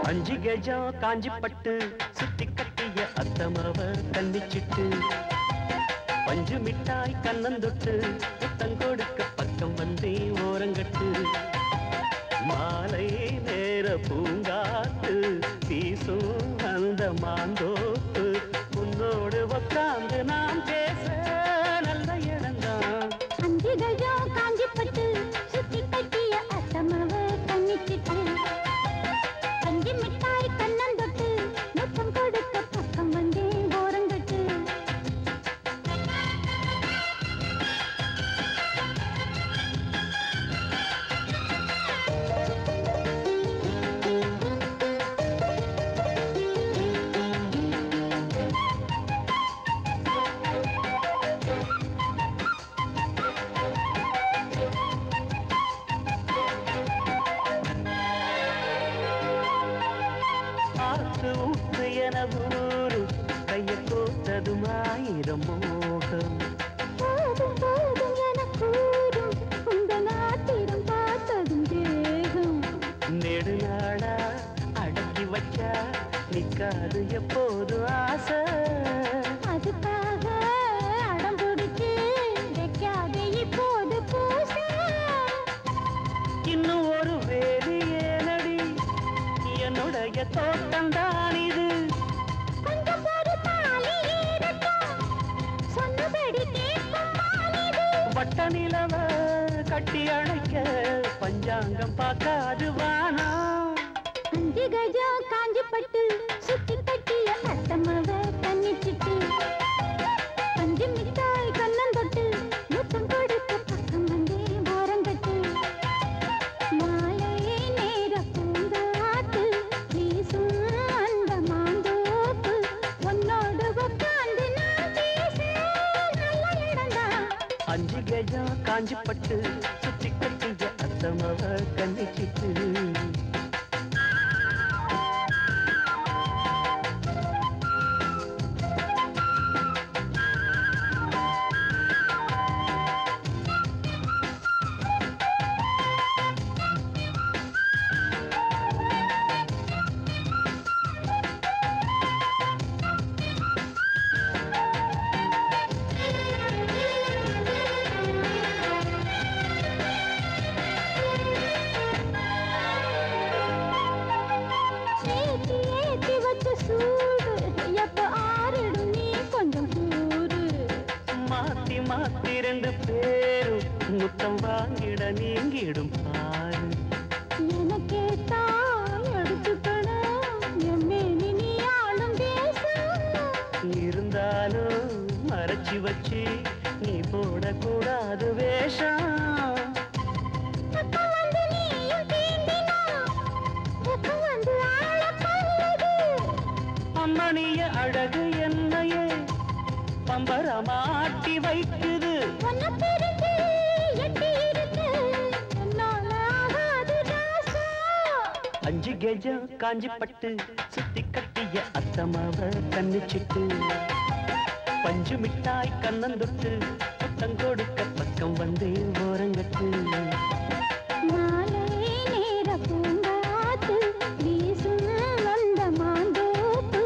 அஞ்சு கஜம் காஞ்சி பட்டு சுத்தி கட்டிய அத்தமவ கண்ணிச்சிட்டு பஞ்சு மிட்டாய் கண்ணந்தொட்டு புத்தம் கொடுக்க பக்கம் வந்தே ஓரங்கட்டு மாலை நேர பூங்காத்து வீசும் அந்த மாந்தோப்பு உன்னோடு உட்கார்ந்து நாம் பேச நல்ல இடம்தான். அஞ்சு கஜம் காஞ்சி பட்டு சுத்தி கட்டிய அத்தமவ கண்ணிச்சிட்டு பஞ்சு மிட்டாய் கண்ணந்தொட்டு முத்தம் கொடுக்க பக்கம் வந்தே ஓரங்கட்டு ஊத்து என ஊரு கைய கோத்ததும் ஆயிரம் மோகம் போதும் போதும் என கூறும் உங்க நாட்டிடம் பார்த்ததும் தேகம் நெடுநாளா அடக்கி வச்சா நிக்காது எப்போது ஆசை அதுக்காக அடம் பிடிச்சு வைக்காத இப்போது பூச இன்னும் ஒரு வேலி ஏனடி என்னுடைய தோட்டம் தான் இது கொஞ்சம் ஒரு தாலி ஏறட்டும் சொன்னபடி கேட்கும் மாலிது வட்ட நிலவ கட்டி அணைக்க பஞ்சாங்கம் பார்க்காது வானா. அஞ்சு கஜம் காஞ்சி பட்டு சுத்தி கட்டிய அத்தமவ கண்ணிச்சிட்டு பஞ்சு மிட்டாய் கண்ணந்தொட்டு முத்தம் கொடுக்க பக்கம் வந்தே ஓரங்கட்டு மாலை நேர பூங்காத்து வீசும் அந்த மாந்தோப்பு உன்னோடு உட்கார்ந்து நான் பேச நல்ல இடம்தான். அஞ்சு கஜம் காஞ்சி பட்டு சுத்தி கட்டிய அத்தமவ கண்ணிச்சிட்டு ஏத்தி ஏத்தி வச்ச சூடு எப்ப ஆறிடும் நீ கொஞ்சம் கூறு மாத்தி மாத்தி ரெண்டு பேரும் முத்தம் வாங்கிட நீங்கிடும் பாரு எனக்கே தான் எடுத்துக்கணும் எம்மேனி நீ ஆளும் தேசம் இருந்தாலும் மறைச்சி வச்சு நீ போடக்கூடாது வேஷம் பக்கம் வந்து நீயும் தீண்டினா பக்கம் வந்து ஆள பல்லது அம்மணிய அழகு என்னையே பம்பரமாட்டி வைக்குது உன்னை பிரிஞ்சு எட்டி இருக்கு என்னால ஆகாது ராசா அஞ்சு கஜம் காஞ்சி பட்டு சுத்தி கட்டிய அத்தமாவ கண்ணிச்சிட்டு பஞ்சு மிட்டாய் கண்ணந்தொட்டு புத்தம் கொடுக்க பக்கம் வந்து ஓரங்கட்டு மாலை நேர பூங்காத்து வீசும் அந்த மாந்தோப்பு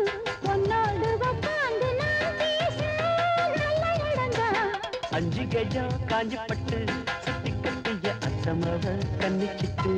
உன்னோடு உட்கார்ந்து நான் பேச நல்ல இடம்தான். அஞ்சு கஜம் காஞ்சி பட்டு சுத்தி கட்டிய அத்தமாவ கண்ணிச்சிட்டு